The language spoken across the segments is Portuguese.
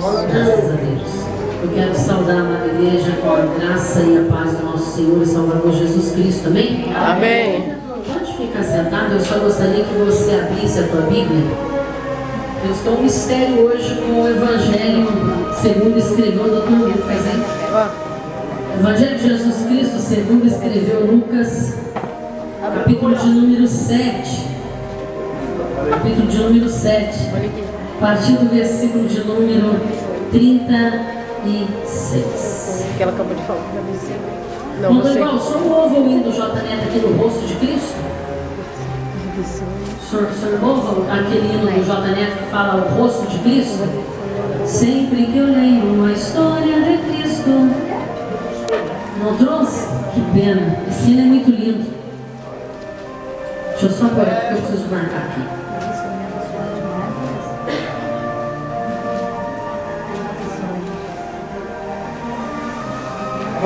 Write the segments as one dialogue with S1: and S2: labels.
S1: Graças a Deus. Eu quero saudar a amada igreja com a graça e a paz do nosso Senhor e Salvador Jesus Cristo. Amém?
S2: Amém.
S1: Pode ficar sentado, eu só gostaria que você abrisse a tua Bíblia. Eu estou um mistério hoje com o Evangelho segundo escreveu o Dr. Lucas, hein? Evangelho de Jesus Cristo segundo escreveu Lucas, capítulo de número 7. Capítulo de número 7. A partir do versículo de número 36.
S2: Que ela acabou de falar.
S1: Não, você... igual, só o ovo ouvindo o J Neto aqui no rosto de Cristo? O senhor ouve aquele hino do J Neto que fala o rosto de Cristo? Sempre que eu lembro a história de Cristo. Não trouxe? Que pena. Esse hino é muito lindo. Deixa eu só pôr aqui que eu preciso marcar aqui.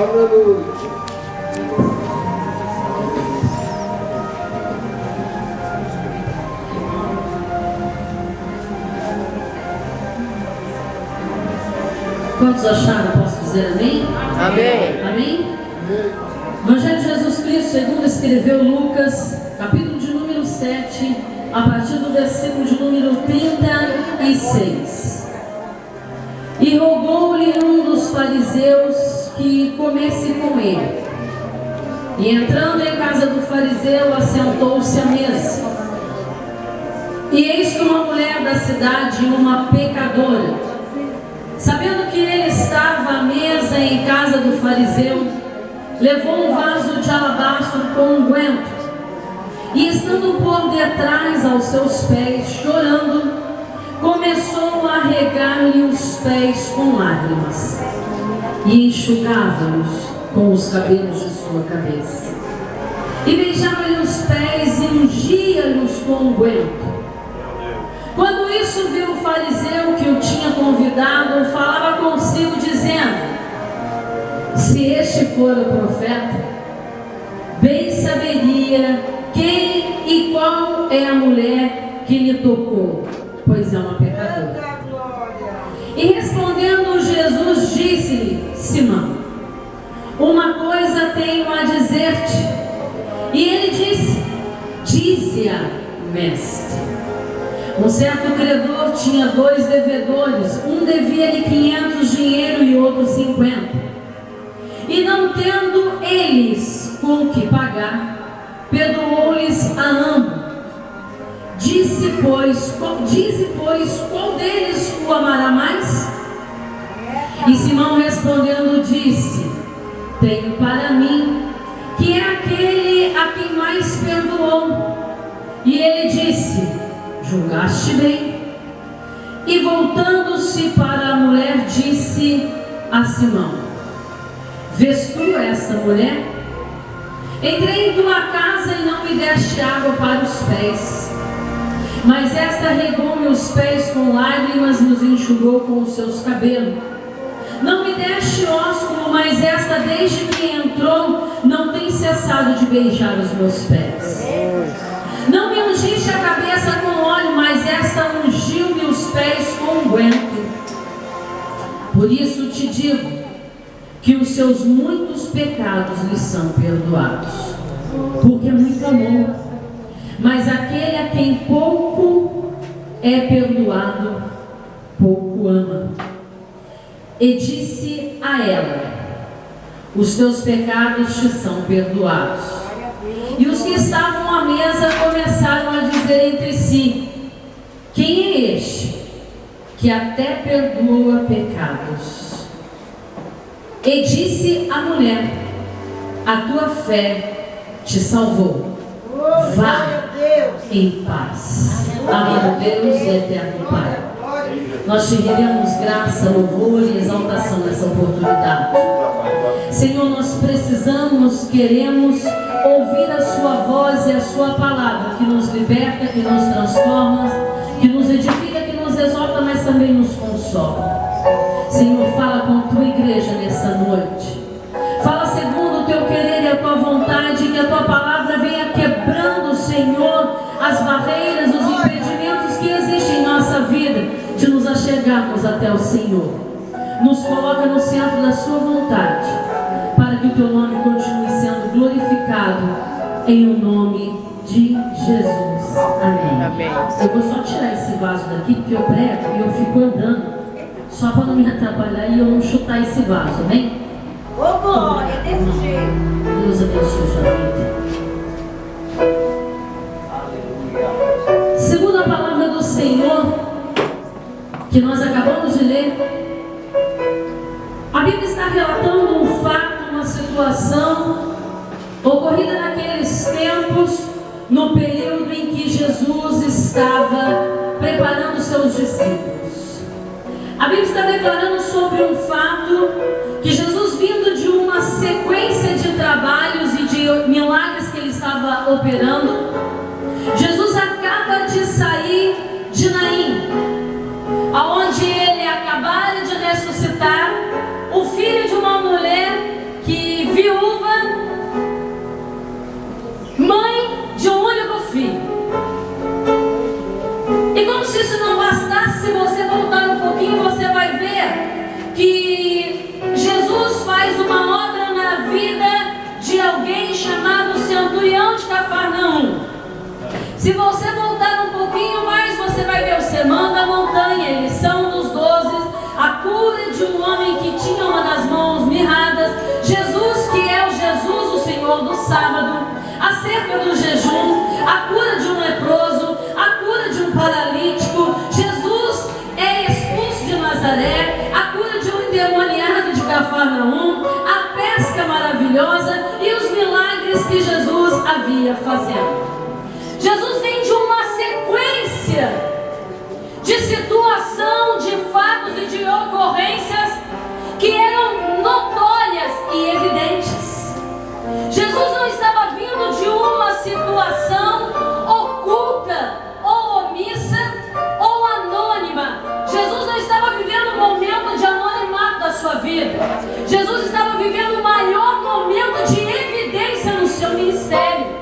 S3: Aleluia.
S1: Quantos acharam? Posso dizer amém?
S2: Amém.
S1: Amém? Evangelho de Jesus Cristo, segundo escreveu Lucas, capítulo de número 7, a partir do versículo de número 36. E rogou-lhe um dos fariseus que comesse com ele. E entrando em casa do fariseu, assentou-se à mesa. E eis que uma mulher da cidade, uma pecadora, sabendo que ele estava à mesa em casa do fariseu, levou um vaso de alabastro com unguento, e estando por detrás aos seus pés, chorando, começou a regar-lhe os pés com lágrimas, e enxugava-os com os cabelos de sua cabeça, e beijava-lhe os pés e ungia-lhes com unguento. Quando isso viu o fariseu que o tinha convidado, falava consigo dizendo: se este for o profeta, bem saberia quem e qual é a mulher que lhe tocou, pois é uma pecadora. E respondendo Jesus, disse-lhe: Simão, uma coisa tenho a dizer-te. E ele disse: dize-a, mestre. Um certo credor tinha 2 devedores, um devia-lhe 500 dinheiro e outro 50. E não tendo eles com que pagar, perdoou-lhes a ambos. Dize, pois, qual deles o amará mais? E Simão respondendo disse: tenho para mim que é aquele a quem mais perdoou. E ele disse: julgaste bem. E voltando-se para a mulher, disse a Simão: vês tu essa mulher? Entrei em tua casa e não me deste água para os pés, mas esta regou-me os pés com lágrimas e nos enxugou com os seus cabelos. Não me deste ósculo, mas esta desde que entrou não tem cessado de beijar os meus pés. Não me ungiste a cabeça com óleo, mas esta ungiu-me os pés com unguento. Por isso te digo que os seus muitos pecados lhe são perdoados, porque muito amou. Mas aquele a quem pouco é perdoado, pouco ama. E disse a ela: os teus pecados te são perdoados. E os que estavam à mesa começaram a dizer entre si: quem é este que até perdoa pecados? E disse a mulher: a tua fé te salvou. Vá em paz. Amado Deus e eterno Pai, nós te rendemos graça, louvor e exaltação nessa oportunidade. Senhor, nós precisamos, queremos ouvir a sua voz e a sua palavra, que nos liberta, que nos transforma, que nos edifica, que nos exalta, mas também nos consola. Senhor, fala com a tua igreja nessa noite. Fala segundo o teu querer e a tua vontade, que a tua palavra venha quebrando, Senhor, as barreiras, os impedimentos que existem em nossa vida, de nos achegarmos até o Senhor. Nos coloca no centro da sua vontade, para que o teu nome continue sendo glorificado, em o nome de Jesus. Amém.
S2: Amém.
S1: Eu vou só tirar esse vaso daqui, porque eu prego e eu fico andando, só para não me atrapalhar e eu não chutar esse vaso, amém?
S3: Ô, glória, desse jeito.
S1: Deus abençoe sua vida. Segundo a palavra do Senhor, que nós acabamos de ler, a Bíblia está relatando um fato, uma situação ocorrida naqueles tempos, no período em que Jesus estava preparando seus discípulos. A Bíblia está declarando sobre um fato que Jesus, vindo de uma sequência de trabalhos e de milagres que ele estava operando, Jesus acaba de sair de Naim, aonde ele acabara de ressuscitar o filho de uma mulher que viúva, mãe de um único filho. E como se isso não bastasse, se você voltar um pouquinho, você vai ver que Jesus faz uma obra na vida de alguém chamado centurião de Cafarnaum. Se você voltar um pouquinho mais, você vai ver o Sermão da Montanha, eles são dos 12, a cura de um homem que tinha uma das mãos mirradas, Jesus, que é o Jesus, o Senhor do sábado, acerca do jejum, a cura de um leproso, a cura de um paralítico. Jesus é expulso de Nazaré, a cura de um endemoniado de Cafarnaum, a pesca maravilhosa e os milagres que Jesus havia fazendo. Jesus vem de uma sequência de situação, de fatos e de ocorrências que eram notórias e evidentes. Jesus não estava vindo de uma situação oculta, ou omissa, ou anônima. Jesus não estava vivendo um momento de anonimato da sua vida. Jesus estava vivendo o maior momento de evidência no seu ministério.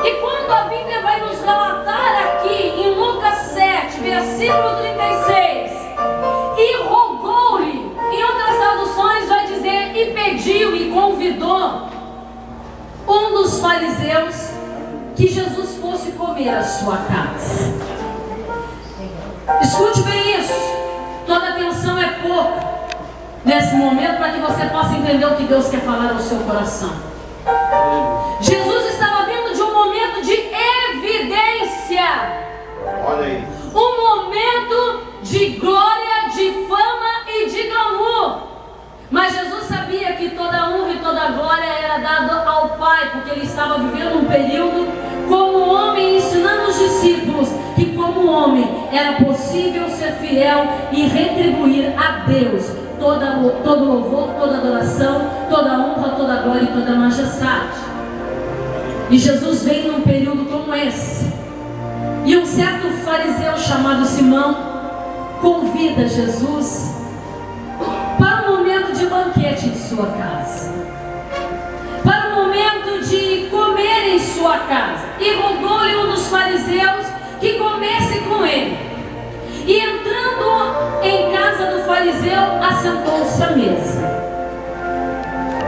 S1: E quando a Bíblia vai nos relatar aqui em Lucas 7, versículo 36, e rogou-lhe, em outras traduções vai dizer, e pediu e convidou um dos fariseus que Jesus fosse comer à sua casa. Escute bem isso, toda atenção é pouca nesse momento para que você possa entender o que Deus quer falar ao seu coração. Jesus estava vindo de um momento de evidência.
S2: Olha aí.
S1: Um momento de glória, de fama e de glamour. Mas Jesus sabia que toda honra e toda glória era dada ao Pai, porque ele estava vivendo um período como homem, ensinando os discípulos que como homem era possível ser fiel e retribuir a Deus todo louvor, toda adoração, toda honra, toda glória e toda majestade. E Jesus vem num período como esse. E um certo fariseu chamado Simão convida Jesus para um momento de banquete em sua casa, para um momento de comer em sua casa. E rogou-lhe um dos fariseus que comesse com ele. E entrando em casa do fariseu, assentou-se à mesa.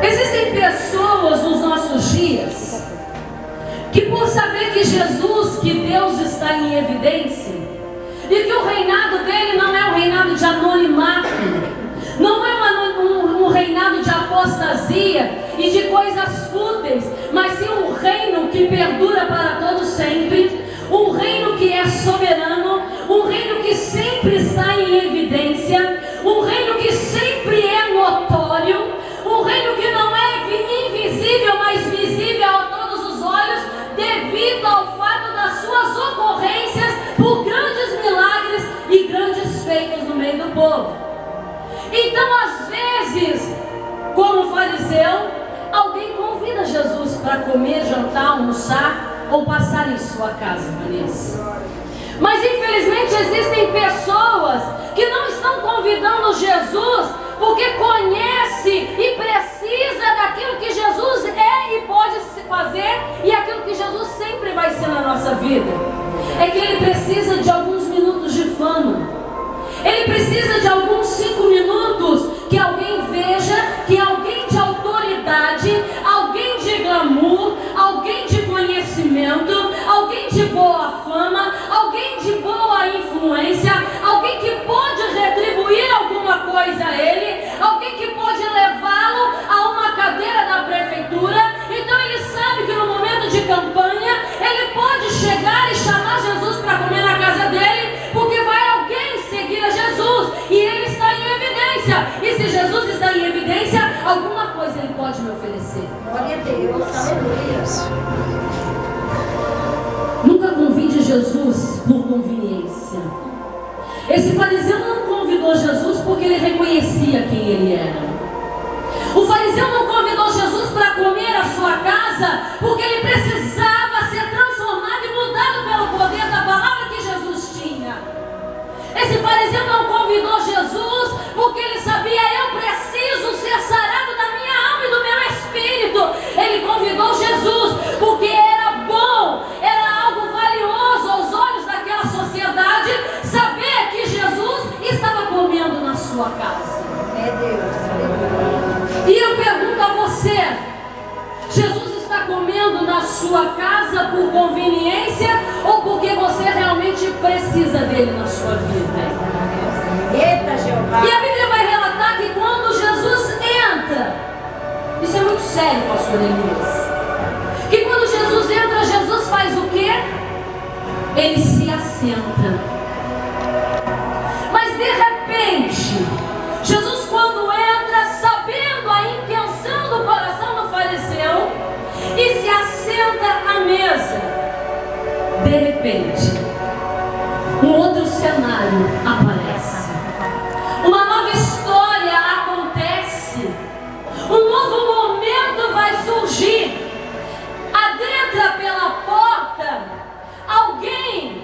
S1: Existem pessoas nos nossos dias que, por saber que Jesus, que Deus está em evidência, e que o reinado dele não é um reinado de anonimato, não é um reinado de apostasia e de coisas fúteis, mas sim um reino que perdura para todo sempre, um reino que é soberano, um reino que sempre está em evidência, um reino que sempre é notório, um reino que não é invisível, mas visível a todos os olhos, devido ao fato das suas ocorrências por grandes milagres e grandes feitos no meio do povo. Então, às vezes, como fariseu, alguém convida Jesus para comer, jantar, almoçar ou passar em sua casa, Vanessa. Mas infelizmente existem pessoas que não estão convidando Jesus porque conhece e precisa daquilo que Jesus é e pode fazer, e aquilo que Jesus sempre vai ser na nossa vida é que ele precisa de alguns minutos de fama, evidência. E se Jesus está em evidência, alguma coisa Ele pode me oferecer.
S3: Glória a Deus. Aleluia.
S1: Nunca convide Jesus por conveniência. Esse fariseu não convidou Jesus porque ele reconhecia quem ele era. O fariseu não convidou Jesus para comer a sua casa porque ele precisava ser transformado e mudado pelo poder da palavra que Jesus tinha. Esse fariseu não convidou Jesus porque ele sabia: eu preciso ser sarado da minha alma e do meu espírito. Ele convidou Jesus porque era bom, era algo valioso aos olhos daquela sociedade saber que Jesus estava comendo na sua casa.
S3: É Deus.
S1: E eu pergunto a você: Jesus está comendo na sua casa por conveniência ou porque você realmente precisa dele na sua vida?
S3: Eita, Jeová.
S1: E a Bíblia vai relatar que quando Jesus entra, isso é muito sério, pastor Elias, que quando Jesus entra, Jesus faz o quê? Ele se assenta. Mas de repente, Jesus, quando entra, sabendo a intenção do coração do fariseu, e se assenta à mesa, de repente, um outro cenário aparece. Uma nova história acontece. Um novo momento vai surgir. Adentra pela porta alguém.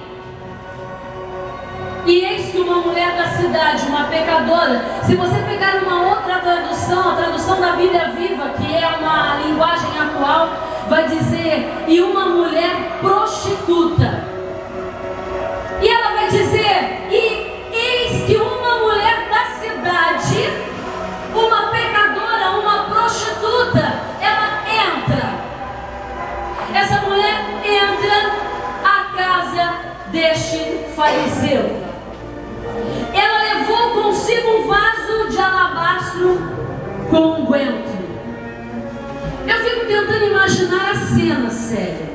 S1: E eis que uma mulher da cidade, uma pecadora, se você pegar uma outra tradução, a tradução da Bíblia Viva, que é uma linguagem atual, vai dizer: e uma mulher prostituta. E ela vai dizer: e eis que uma mulher da cidade, uma pecadora, uma prostituta, ela entra. Essa mulher entra à casa deste fariseu. Ela levou consigo um vaso de alabastro com unguento. Eu fico tentando imaginar a cena séria.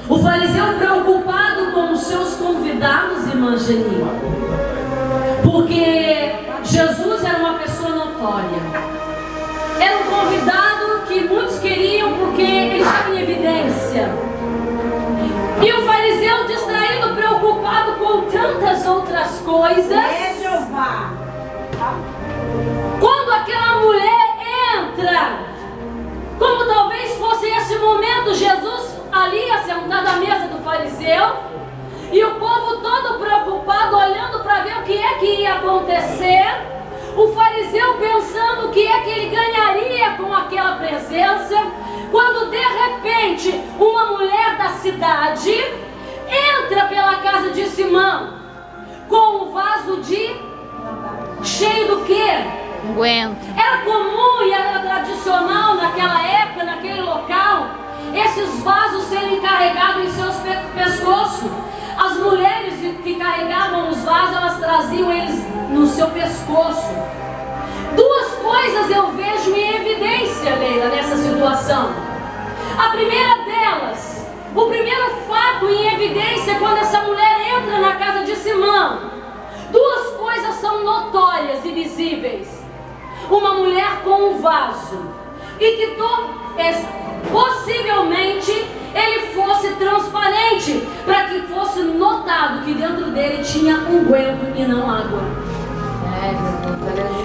S1: O fariseu preocupado com os seus convidados, irmã Geni, porque Jesus era uma pessoa notória. Era um convidado que muitos queriam porque ele estava em evidência. E o fariseu distraído, preocupado com tantas outras coisas.
S3: É Jeová.
S1: Quando aquela mulher entra, como talvez fosse esse momento, Jesus ali assentado à mesa do fariseu, e o povo todo preocupado, olhando para ver o que é que ia acontecer. O fariseu pensando o que é que ele ganharia com aquela presença, quando de repente uma mulher da cidade entra pela casa de Simão com um vaso cheio do quê?
S2: Unguento.
S1: Era comum e era tradicional naquela época, naquele local, esses vasos serem carregados em seus pescoços. As mulheres que carregavam os vasos, elas traziam eles no seu pescoço. Duas coisas eu vejo em evidência, Leila, nessa situação. A primeira delas, o primeiro fato em evidência, quando essa mulher entra na casa de Simão, duas coisas são notórias e visíveis. Uma mulher com um vaso, e que possivelmente ele fosse transparente, para que fosse notado que dentro dele tinha unguento e não água.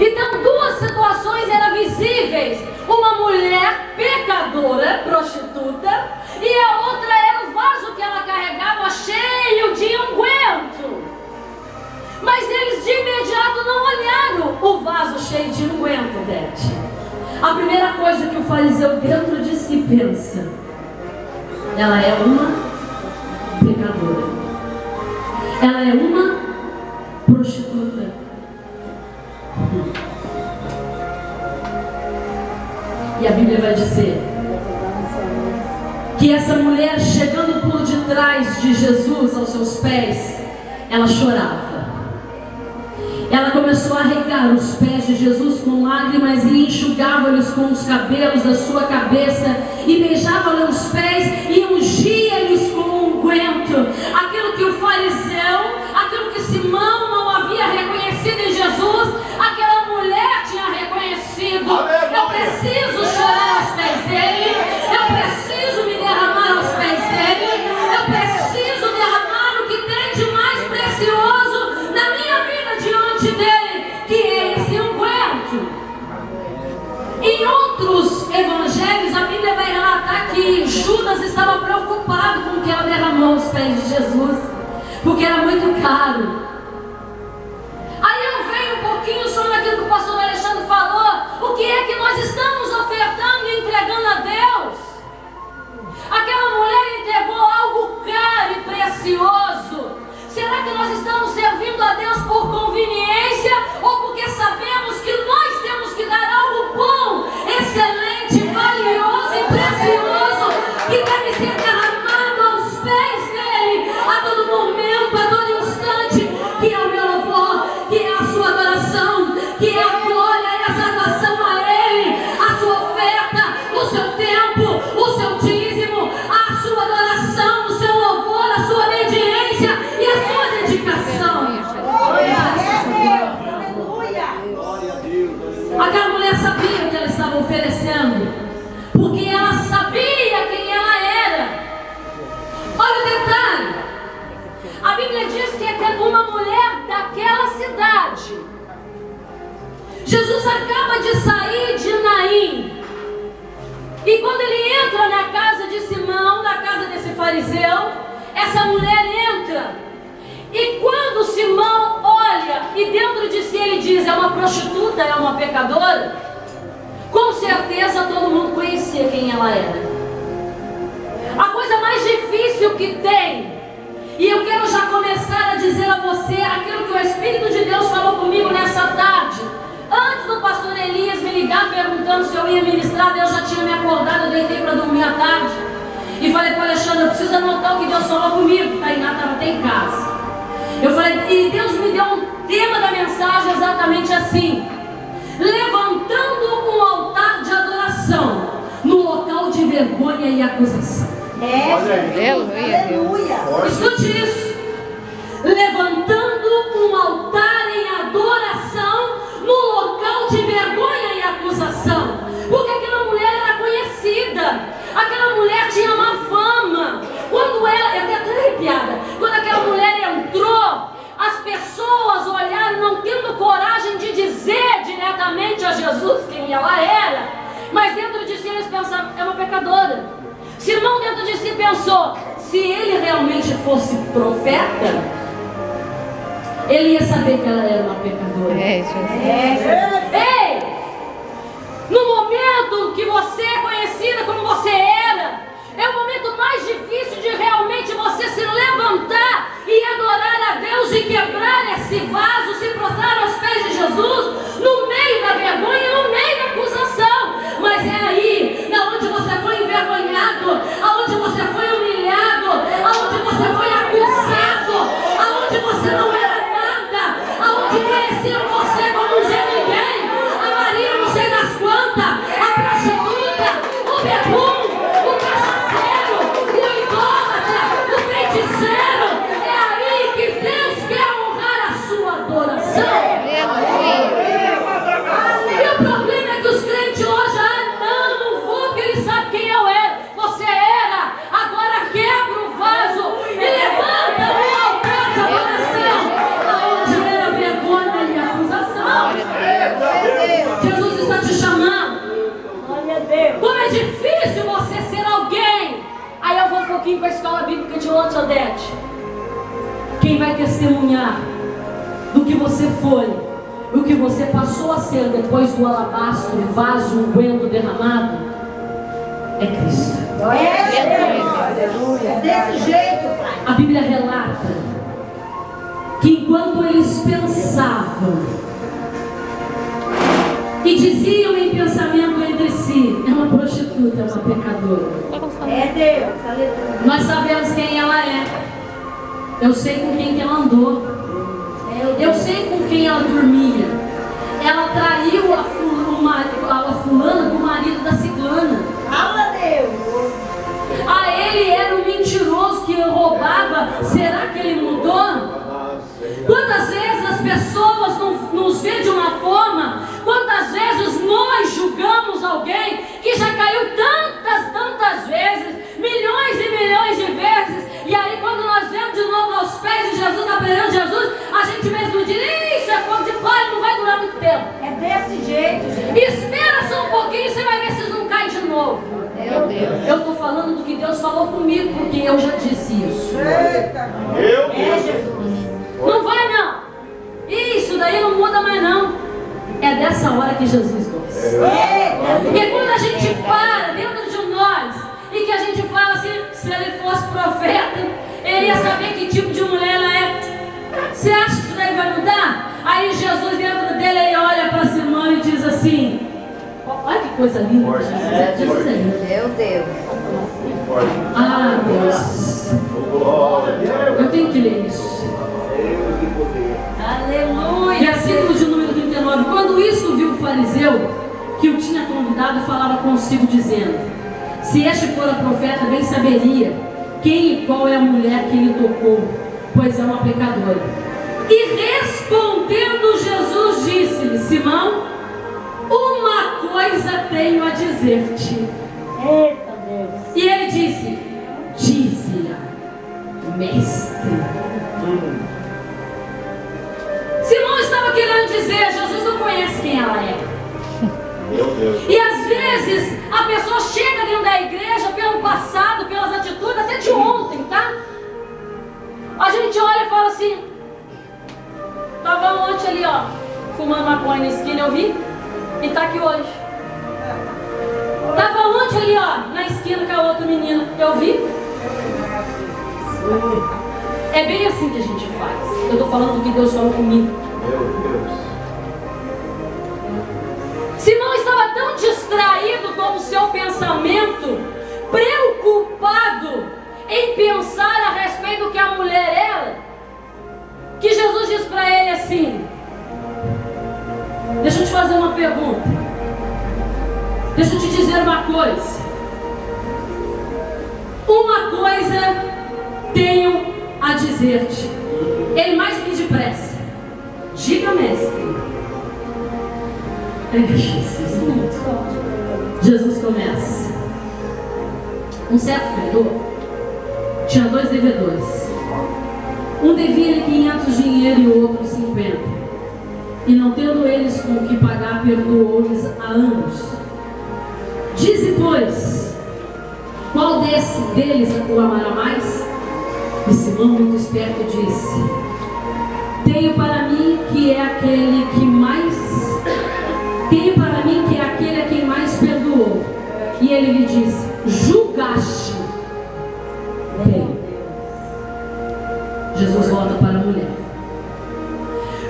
S1: Então duas situações eram visíveis: uma mulher pecadora, prostituta, e a outra era o vaso que ela carregava cheio de unguento. Mas eles de imediato não olharam o vaso cheio de unguento, Beth. A primeira coisa que o fariseu dentro de si pensa: ela é uma pecadora, ela é uma prostituta. E a Bíblia vai dizer que essa mulher, chegando por detrás de Jesus aos seus pés, ela chorava. Ela começou a regar os pés de Jesus com lágrimas e enxugava-lhes com os cabelos da sua cabeça e beijava-lhe os pés e ungia-lhes com unguento. Aquilo que o fariseu, aquilo que Simão não havia reconhecido em Jesus, aquela mulher derramou aos pés de Jesus, porque era muito caro. Aí eu venho um pouquinho só naquilo que o pastor Alexandre falou. O que é que nós estamos ofertando e entregando a Deus? Aquela mulher entregou algo caro e precioso. Será que nós estamos servindo a Deus por conveniência ou porque sabemos que nós temos que dar algo bom, excelente, valioso e precioso, que deve ser derramado aos pés dele a todo momento, a todo instante, que é o meu louvor, que é a sua adoração, que é a glória e a exaltação a ele, a sua oferta, o seu tempo, o seu dízimo, a sua adoração, o seu louvor, a sua obediência e a sua dedicação. Aquela mulher sabia o que ela estava oferecendo, porque ela sabia quem ela era. Olha o detalhe, a Bíblia diz que é uma mulher daquela cidade. Jesus acaba de sair de Naim, e quando ele entra na casa de Simão, na casa desse fariseu, essa mulher entra. E quando Simão olha e dentro de si ele diz: é uma prostituta, é uma pecadora, com certeza todo mundo conhecia quem ela era. A coisa mais difícil que tem, e eu quero já começar a dizer a você aquilo que o Espírito de Deus falou comigo nessa tarde. Antes do pastor Elias me ligar perguntando se eu ia ministrar, Deus já tinha me acordado, eu deitei para dormir à tarde. E falei para o Alexandre: eu preciso anotar o que Deus falou comigo. Tainá estava até em casa. Eu falei, e Deus me deu um tema da mensagem exatamente assim: levantando um altar de adoração no local de vergonha e acusação.
S3: Aleluia.
S1: Escute isso: levantando um altar em adoração no local de vergonha e acusação. Porque aquela mulher era conhecida, aquela mulher tinha uma fama. Quando ela, eu até arrepiada, quando aquela mulher entrou, as pessoas olharam, não tendo coragem de dizer diretamente a Jesus quem ela era, mas dentro de si eles pensaram: é uma pecadora. Simão dentro de si pensou: se ele realmente fosse profeta, ele ia saber que ela era uma pecadora. Ei! No momento que você é conhecida como você era, é o momento mais difícil de realmente você se levantar e adorar a Deus e quebrar esse vaso, se prostrar aos pés de Jesus, no meio da vergonha, no meio da acusação. Mas é aí, onde você foi envergonhado, aonde você foi humilhado, aonde você foi acusado, aonde você não era nada, aonde conheciam você como um Zé Ninguém, a Maria não sei das quantas, a prostituta, o bebum, o cachaceiro, o idólatra, o feiticeiro. É aí que Deus quer honrar a sua adoração. E o problema é que os crentes hoje, não vou, porque ele sabe quem eu era. Você era, agora quebra o vaso e levanta o altar de adoração, aonde era vergonha e acusação. Jesus está te chamando. Como é difícil você ser alguém. Aí eu vou um pouquinho para a escola bíblica de Lote Odete. Quem vai testemunhar do que você foi, o que você passou a ser depois do alabastro, vaso unguento derramado, é Cristo.
S3: Aleluia. Desse jeito, Pai.
S1: A Bíblia relata que enquanto eles pensavam e diziam em pensamento entre si: é uma prostituta, é uma pecadora.
S3: É Deus, aleluia.
S1: Nós sabemos quem ela é. Eu sei com quem que ela andou. Eu sei com quem ela dormia. Ela traiu a fulana do marido da ciclana.
S3: Fala, Deus.
S1: Ele era um mentiroso que roubava. Será que ele mudou? Quantas vezes as pessoas nos veem de uma forma, quantas vezes nós julgamos alguém que já caiu tantas vezes, milhões e milhões de vezes, e aí quando nós vemos de novo aos pés de Jesus, na presença de Jesus, a gente mesmo diz: isso é fogo de palha, não vai durar muito tempo.
S3: É desse jeito, gente.
S1: Espera só um pouquinho e você vai ver se não cai de novo.
S3: Meu Deus.
S1: Eu estou falando do que Deus falou comigo, porque eu já disse isso.
S2: Meu Deus.
S1: Não vai não. Isso daí não muda mais não. É dessa hora que Jesus gosta. Porque quando a gente para dentro de nós e que a gente fala assim, se ele fosse profeta, ele ia saber que tipo de mulher ela é. Você acha que isso daí vai mudar? Aí Jesus dentro dele, ele olha para Simão e diz assim, olha que coisa linda que Jesus é. Jesus é lindo.
S3: Meu Deus.
S1: Ah, Deus. Eu tenho que ler isso.
S3: Aleluia.
S1: Versículo de número 39. Quando isso viu o fariseu que o tinha convidado, falava consigo dizendo, se este fora profeta, bem saberia quem e qual é a mulher que lhe tocou, pois é uma pecadora. E respondendo Jesus disse-lhe, Simão, uma coisa tenho a dizer-te.
S3: Eita Deus.
S1: E ele disse, dize-a, mestre. Simão estava querendo dizer, Jesus não conhece quem ela é.
S2: Meu Deus.
S1: E às vezes a pessoa chega dentro da igreja pelo passado, pelas atitudes, até de ontem, tá? A gente olha e fala assim, estava ontem ali, ó, fumando maconha na esquina, eu vi, e tá aqui hoje. Estava ontem ali, ó, na esquina com a outra menina, eu vi. É bem assim que a gente faz. Eu estou falando do que Deus falou comigo.
S2: Meu Deus.
S1: Simão estava tão distraído com o seu pensamento, preocupado em pensar a respeito do que a mulher era, que Jesus diz para ele assim, deixa eu te fazer uma pergunta, deixa eu te dizer uma coisa tenho a dizer-te. Ele mais me depressa, diga, mestre. Jesus começa. Um certo credor tinha 2 devedores. Um devia-lhe 500 dinheiro e o outro 50. E não tendo eles com o que pagar, perdoou-lhes a ambos. Dize, pois, qual deles o amará mais? E Simão, muito esperto, disse, tenho para mim que é aquele a quem mais perdoou. E ele lhe disse, julgaste bem. Jesus volta para a mulher.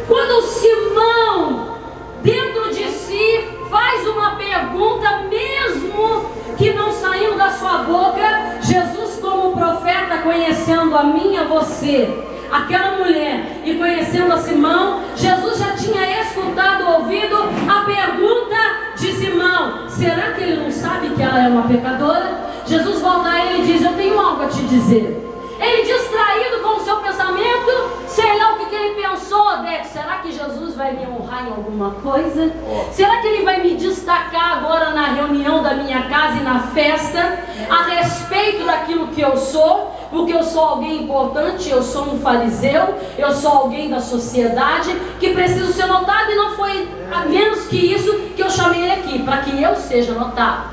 S1: Quando Simão, dentro de si, faz uma pergunta, mesmo que não saindo da sua boca, Jesus, como profeta, conhecendo a mim e a você, aquela mulher, e conhecendo a Simão, Jesus já tinha escutado, ouvido a pergunta de Simão. Será que ele não sabe que ela é uma pecadora? Jesus volta a ele e diz, eu tenho algo a te dizer. Ele, distraído com o seu pensamento, sei lá o que ele pensou, Dex, será que Jesus vai me honrar em alguma coisa? Será que ele vai me destacar agora na reunião da minha casa e na festa, a respeito daquilo que eu sou? Porque eu sou alguém importante, eu sou um fariseu, eu sou alguém da sociedade, que preciso ser notado, e não foi a menos que isso que eu chamei ele aqui, para que eu seja notado.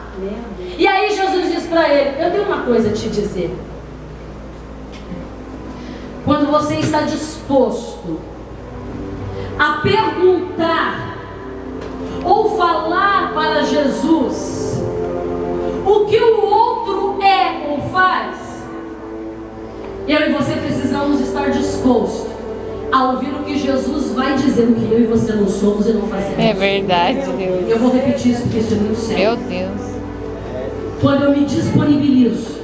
S1: E aí Jesus diz para ele, eu tenho uma coisa a te dizer. Quando você está disposto a perguntar ou falar para Jesus o que o outro é ou faz, eu e você precisamos estar dispostos a ouvir o que Jesus vai dizer, o que eu e você não somos e não fazemos.
S4: É verdade, Deus.
S1: Eu vou repetir isso porque isso é muito sério.
S4: Meu Deus.
S1: Quando eu me disponibilizo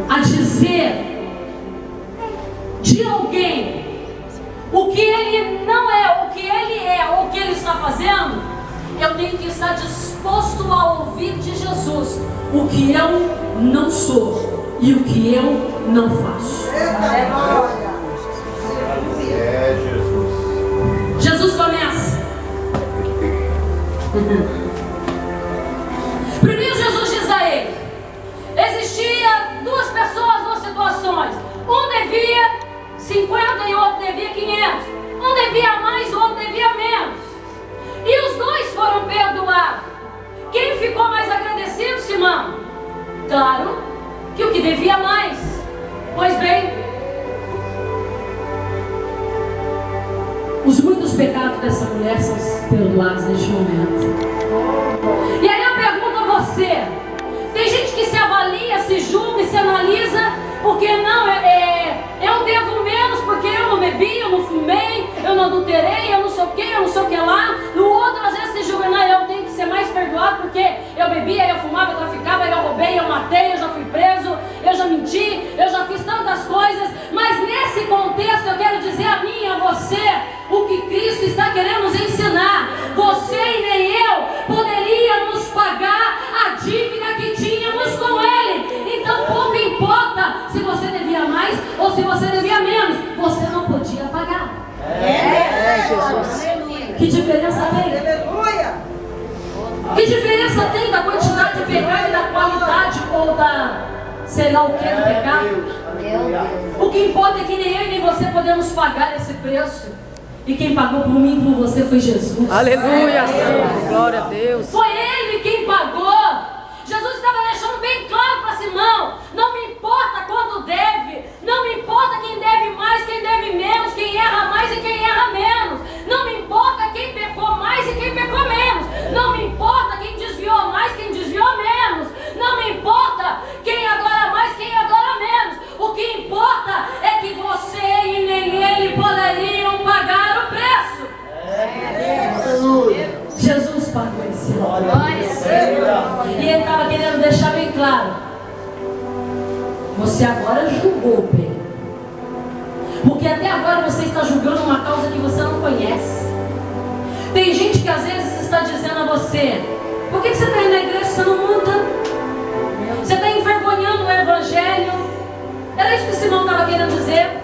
S1: a dizer de alguém o que ele não é, o que ele é, ou o que ele está fazendo, eu tenho que estar disposto a ouvir de Jesus o que eu não sou e o que eu não faço.
S2: É Jesus.
S1: Jesus começa. Primeiro Jesus diz a ele, existia 2 pessoas, 2 situações. Um devia 50 e o outro devia 500. Um devia mais, o outro devia menos. E os 2 foram perdoados. Quem ficou mais agradecido, Simão? Claro que o que devia mais. mulher são perdoados neste momento. E aí eu pergunto a você, tem gente que se avalia, se julga e se analisa, porque não, eu devo menos porque eu não bebi, eu não fumei, eu não adulterei, eu não sei o que, eu não sei o que lá. No outro, às vezes, se julga, não, eu tenho que ser mais perdoado porque eu bebia, eu fumava, eu traficava, eu roubei, eu matei, eu já fui preso, eu já menti, eu já fiz tantas coisas. Mas nesse contexto eu quero dizer a mim e a você o que Cristo está querendo nos ensinar. Você e nem eu poderíamos pagar a dívida que tínhamos com Ele. Então pouco importa se você devia mais ou se você devia menos, você não podia pagar.
S3: Jesus.
S1: Que diferença tem? Que diferença tem da quantidade de pecado e da qualidade ou da sei lá o que do pecado? O que importa é que nem eu e nem você podemos pagar esse preço. E quem pagou por mim e por você foi Jesus.
S4: Aleluia, glória a Deus.
S1: Foi Ele quem pagou. Jesus estava deixando bem claro para Simão: não me importa quando deve, não me importa quem deve mais, quem deve menos, quem erra mais e quem erra menos, não me importa quem pecou mais e quem pecou menos, não me importa quem desviou mais, quem desviou menos, não me importa quem adora mais, quem adora menos. O que importa é que você e nem ele poderiam pagar o preço. Jesus pagou esse nome. E ele estava querendo deixar bem claro: você agora julgou o bem, porque até agora você está julgando uma causa que você não conhece. Tem gente que às vezes está dizendo a você: por que você está indo na igreja e você não muda? Você está envergonhando o evangelho. Era isso que Simão estava querendo dizer.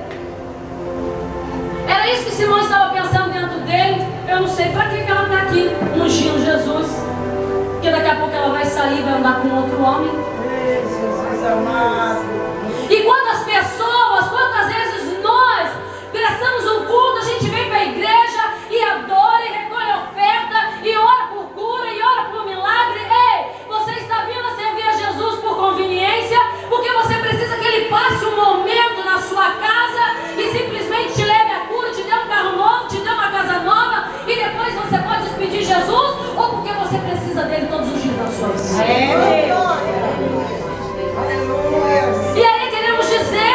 S1: Era isso que Simão estava pensando dentro dele. Eu não sei para que ela está aqui ungindo Jesus, porque daqui a pouco ela vai sair e vai andar com outro homem.
S3: Jesus amado.
S1: E quantas pessoas, quantas vezes nós prestamos um culto, a gente vem para a igreja e adora e recolhe oferta e ora por cura e ora por milagre. Ei, você está vindo a servir a Jesus por conveniência, porque você precisa que Ele passe um momento na sua casa e simplesmente te leve a cura, te dê um carro novo, te dê uma casa nova e depois você pode despedir Jesus, ou porque você precisa dele todos os dias da sua vida. E aí queremos dizer,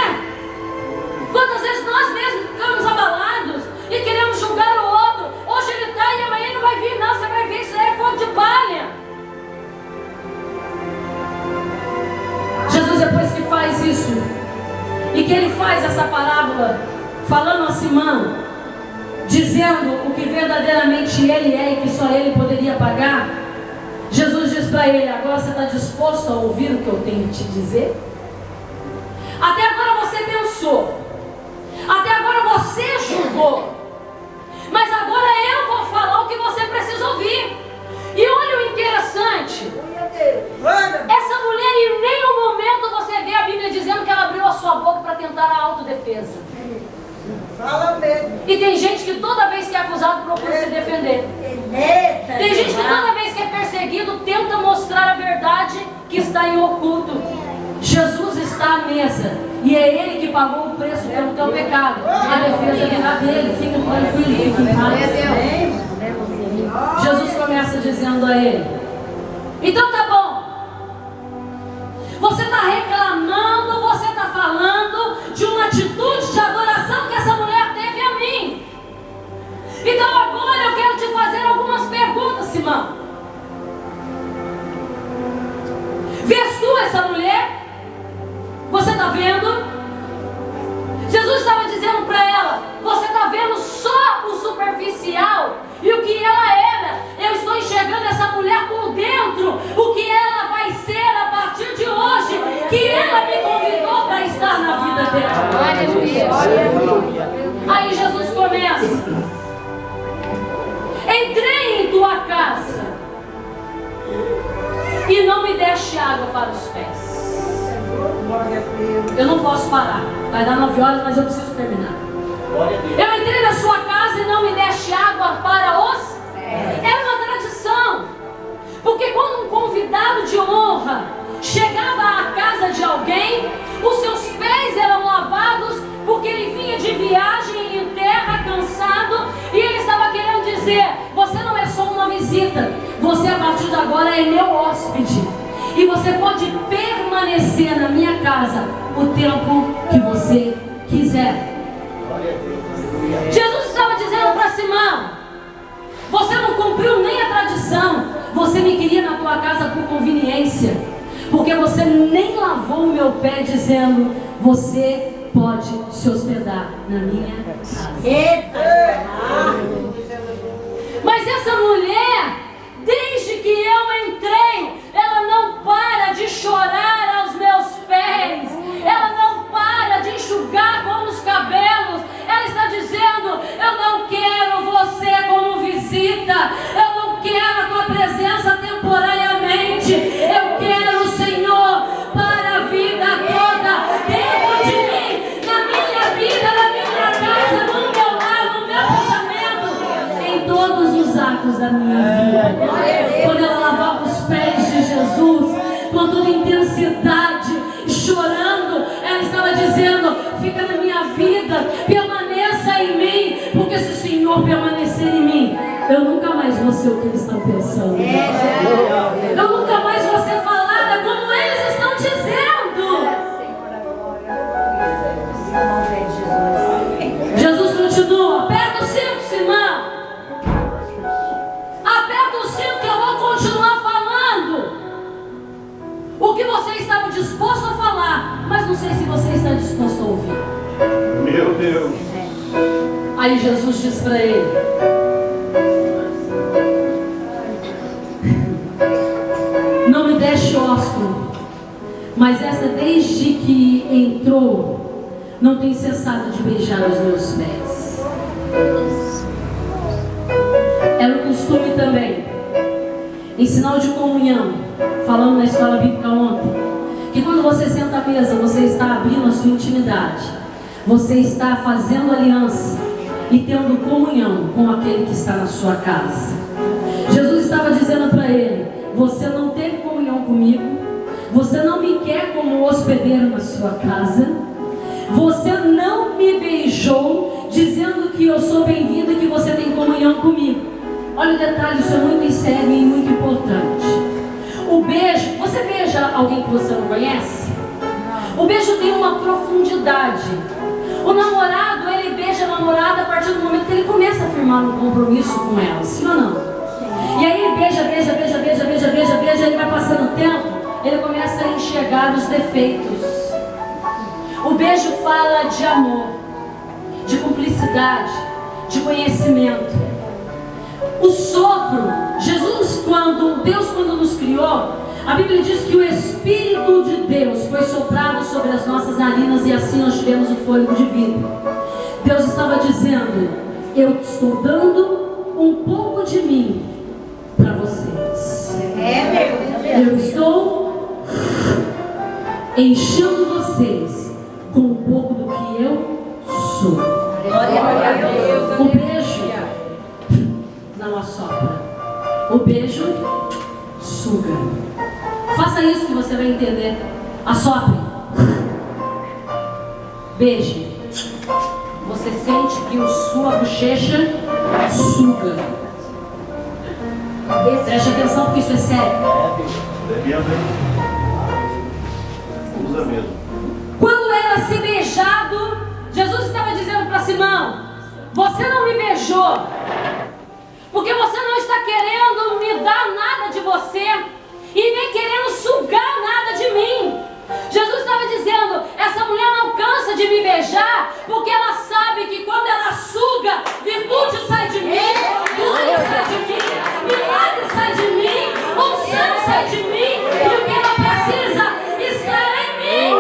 S1: quantas vezes nós mesmos ficamos abalados e queremos julgar o outro. Hoje ele está e amanhã ele não vai vir, não. Você vai ver, isso aí é fogo de palha. Jesus, depois que faz isso e que ele faz essa parábola falando a Simão, dizendo o que verdadeiramente ele é e que só ele poderia pagar, Jesus diz para ele: agora você está disposto a ouvir o que eu tenho que te dizer? Até agora você pensou, até agora você julgou, mas agora eu vou falar o que você precisa ouvir. E olha o interessante, essa mulher em nenhum momento você vê a Bíblia dizendo que ela abriu a sua boca para tentar a autodefesa.
S3: Fala mesmo.
S1: E tem gente que toda vez que é acusado procura se defender. Tem gente que toda vez que é perseguido tenta mostrar a verdade que está em oculto. Jesus está à mesa e é Ele que pagou o preço pelo teu pecado. A defesa virá dele. Fica tranquilo, fica em paz. Jesus começa dizendo a ele: então tá bom, você está reclamando, você está falando de uma atitude de adoração que essa mulher teve a mim. Então agora eu quero te fazer algumas perguntas, Simão. Vês tu essa mulher? Você está vendo? Jesus estava dizendo para ela: você está vendo só o superficial e o que ela era. Eu estou enxergando essa mulher por dentro, o que ela vai ser a partir de hoje, que ela me convidou para estar na vida dela. Aí Jesus começa: entrei em tua casa e não me deste água para os pés. Eu não posso parar, vai dar 9 horas, mas eu preciso terminar. Eu entrei na sua casa e não me deste água para os pés. Era uma tradição, porque quando um convidado de honra chegava à casa de alguém, os seus pés eram lavados, porque ele vinha de viagem em terra cansado, e ele estava querendo dizer: Você a partir de agora é meu hóspede. E você pode permanecer na minha casa o tempo que você quiser. Jesus estava dizendo para Simão: você não cumpriu nem a tradição. Você me queria na tua casa por conveniência, porque você nem lavou o meu pé, dizendo: você pode se hospedar na minha casa. Mas essa mulher, desde que eu entrei, ela não para de chorar aos meus pés. Ela não para de enxugar com os cabelos. Ela está dizendo: eu não quero você como visita. Eu não quero a tua presença temporariamente. Eu quero o Senhor para a vida toda, dentro de mim, na minha vida, na minha casa, no meu lar, no meu casamento, em todos os atos da minha vida. Quando ela lavava os pés de Jesus, com toda intensidade, chorando, ela estava dizendo: fica na minha vida, permaneça em mim, porque se o Senhor permanecer em mim, eu nunca mais vou ser o que eles estão pensando. Eu nunca mais vou ser falada como eles estão dizendo. Jesus continua: aperta o cinto, Simão. Aperta o cinto que eu vou continuar falando o que você estava disposto a falar, mas não sei se você está disposto a ouvir.
S2: Meu Deus.
S1: Aí Jesus diz para ele: não me deste ósculo, mas essa desde que entrou não tem cessado de beijar os meus pés. Era o costume também, em sinal de comunhão, falando na escola bíblica ontem, que quando você senta à mesa, você está abrindo a sua intimidade, você está fazendo aliança e tendo comunhão com aquele que está na sua casa. Jesus estava dizendo para ele: você não teve comunhão comigo, você não me quer como hospedeiro na sua casa, você não me beijou dizendo que eu sou bem-vindo e que você tem comunhão comigo. Olha o detalhe, isso é muito sério e muito importante. O beijo, você beija alguém que você não conhece? O beijo tem uma profundidade. O namorado, ele beija a namorada a partir do momento que ele começa a firmar um compromisso com ela, sim ou não? E aí ele beija, ele vai passando o tempo, ele começa a enxergar os defeitos. O beijo fala de amor, de cumplicidade, de conhecimento. O sopro, Deus quando nos criou, a Bíblia diz que o Espírito de Deus foi soprado sobre as nossas narinas e assim nós tivemos o fôlego de vida. Deus estava dizendo: eu estou dando um pouco de mim para vocês. Eu estou enchendo vocês com um pouco do que eu sou. O beijo não assopra, o beijo suga. Faça isso que você vai entender. Assopre, beije. Você sente que sua bochecha suga. Preste atenção, porque isso é sério.
S2: Usa mesmo.
S1: Quando era ser beijado, Jesus estava dizendo para Simão: você não me beijou porque você não está querendo me dar nada de você e nem querendo sugar nada de mim. Jesus estava dizendo: essa mulher não cansa de me beijar porque ela sabe que quando ela suga, virtude sai de mim, glória sai de mim, milagre sai de mim, unção sai de mim, e o que ela precisa está em mim.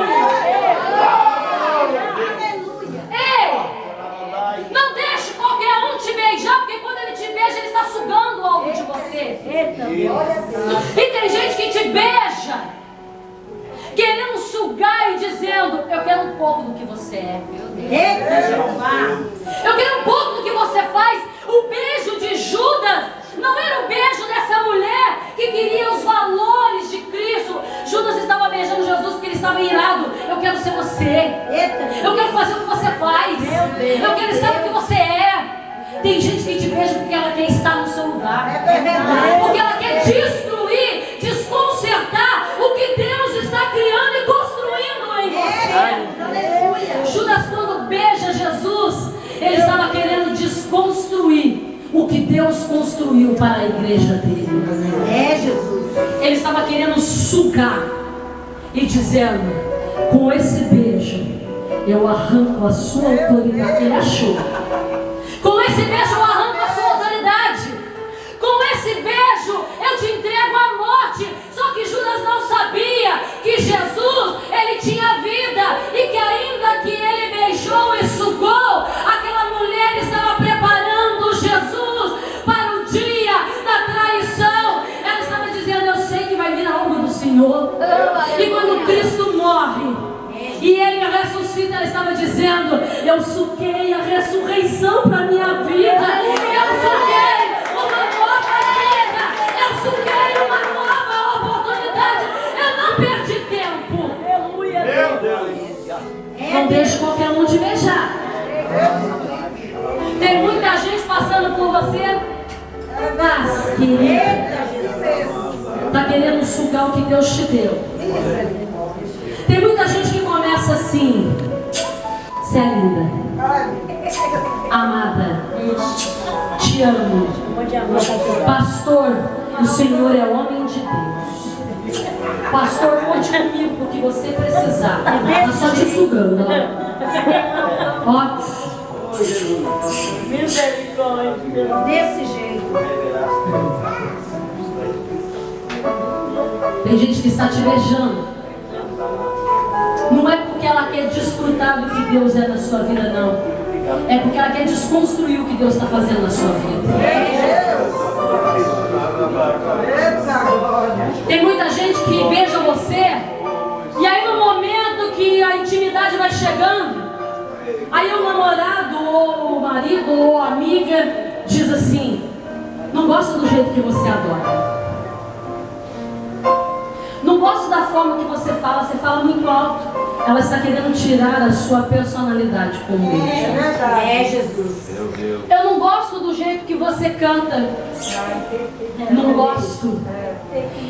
S1: Ei, não deixe qualquer um te beijar, porque quando ele te beija, ele está sugando algo de você. E tem gente que te beija querendo sugar e dizendo: eu quero um pouco do que você é. Eu quero um pouco do que você faz. O beijo de Judas não era o beijo dessa mulher que queria os valores de Cristo. Judas estava beijando Jesus porque ele estava irado. Eu quero ser você. Eu quero fazer o que você faz. Eu quero estar o que você é. Tem gente que te beija porque ela quer estar no seu lugar. Porque ela quer que Deus construiu para a igreja dele.
S3: Jesus.
S1: Ele estava querendo sugar e dizendo: com esse beijo eu arranco a sua autoridade. Ele achou: com esse beijo eu arranco a sua autoridade. Com esse beijo eu te entrego à morte. Só que Judas não sabia que Jesus, ele tinha vida, e que ainda que ele beijou e sugou, aquela mulher estava preparando Jesus para o dia da traição. Ela estava dizendo: eu sei que vai vir algo do Senhor. E quando Cristo morre e ele ressuscita, ela estava dizendo: eu suquei a ressurreição para a minha vida. Eu suquei uma nova vida. Eu suquei uma nova oportunidade. Eu não perdi tempo.
S2: Meu Deus.
S1: Não deixe qualquer um te beijar. Tem muita gente passando por você, mas querida, está querendo sugar o que Deus te deu. Tem muita gente que começa assim: você é linda, amada, te amo, pastor, o Senhor é homem de Deus. Pastor, conte comigo o que você precisar. Está só te sugando, ó. Ó.
S3: Misericórdia. Desse jeito.
S1: Tem gente que está te beijando. Não é porque ela quer desfrutar do que Deus é na sua vida, não. É porque ela quer desconstruir o que Deus está fazendo na sua vida. Tem muita gente que beija você, e aí no momento que a intimidade vai chegando, aí o namorado, ou o marido, ou a amiga diz assim: não gosto do jeito que você adora. Não gosto da forma que você fala muito alto. Ela está querendo tirar a sua personalidade com o beijo.
S3: É Jesus.
S1: Eu não gosto do jeito que você canta. Não gosto.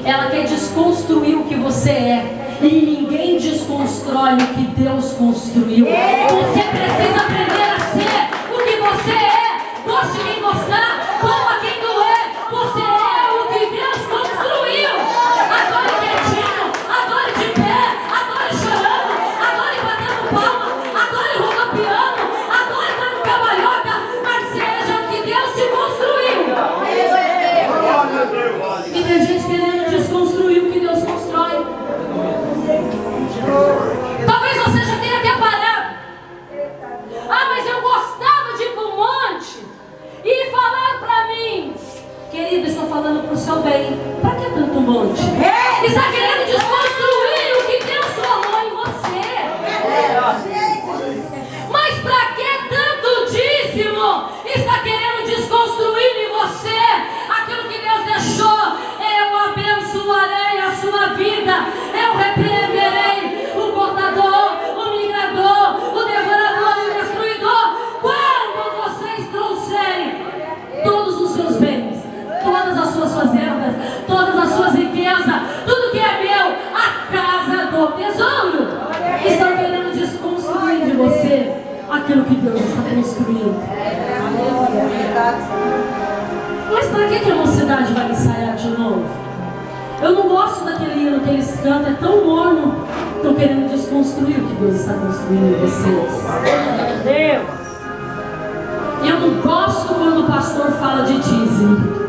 S1: Ela quer desconstruir o que você é. E ninguém desconstrói o que Deus construiu. Você precisa aprender a ser o que você é. Goste de quem gostar, doa quem doer. Você é o que Deus construiu. Adore quietinho, adore de pé, adore chorando, adore batendo palma, adore rodopiando, adore dando cambalhota, mas seja o que Deus te construiu. E tem gente querendo desconstruir o que Deus constrói. Talvez você já tenha até parado. Ah, mas eu gostava de ir para um monte e falar para mim: querido, estou falando para o seu bem. Para que tanto monte? Está querendo desconstruir o que Deus falou em você. Mas para que tanto dízimo? Está querendo desconstruir em você aquilo que Deus deixou. Eu abençoarei a sua vida. Eu repreenderei o cortador, o migrador, o devorador e o destruidor. Quando vocês trouxerem todos os seus bens, todas as suas fazendas, todas as suas riquezas, tudo que é meu, a casa do tesouro, estão querendo desconstruir de você aquilo que Deus está construindo. Mas para que a mocidade vai ensaiar de novo? Eu não gosto daquele hino que eles cantam, é tão morno. Estão querendo desconstruir o que Deus está construindo em vocês. Eu não gosto quando o pastor fala de dízimo.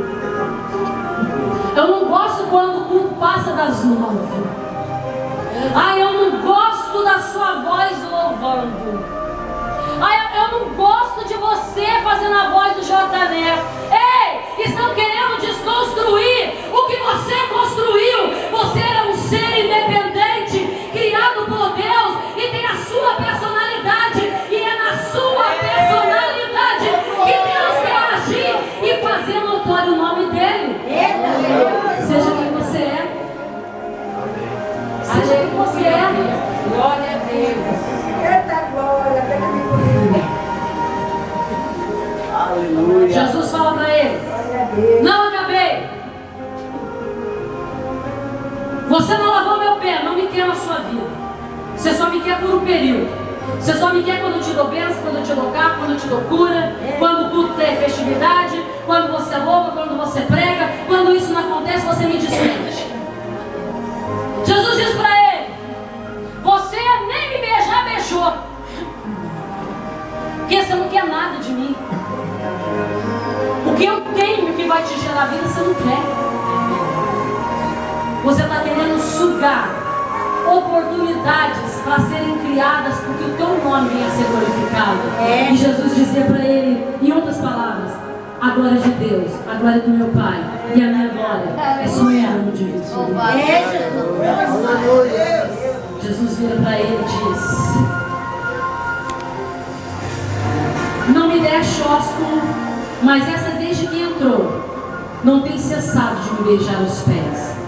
S1: Eu não gosto quando o culto passa das 9. Eu não gosto da sua voz louvando. Eu não gosto de você fazendo a voz do Jordané. Ei, estão querendo desconstruir o que você construiu. Você era um ser independente, criado por Deus, e tem a sua personalidade. E é na sua personalidade que Deus quer agir e fazer notório o nome dele. Seja quem você é. Seja quem você é. Glória a Deus.
S2: Aleluia.
S1: Jesus fala para ele: não acabei. Você não lavou meu pé, não me quer na sua vida. Você só me quer por um período. Você só me quer quando eu te dou bênção, quando eu te dou carro, quando eu te dou cura, quando tudo tem festividade, quando você louva, quando você prega. Quando isso não acontece, você me desmente. Jesus diz para ele: você nem me beijar, beijou, porque você não quer nada de mim. O que eu tenho que vai te gerar vida, você não quer. Você está querendo sugar oportunidades para serem criadas, porque o teu nome venha a ser glorificado. E Jesus dizia para ele, em outras palavras: a glória de Deus, a glória do meu Pai e a minha glória é sinônimo de virtude. Jesus vira para ele e diz: não me deixe ósculo, mas essa desde que entrou não tem cessado de me beijar os pés.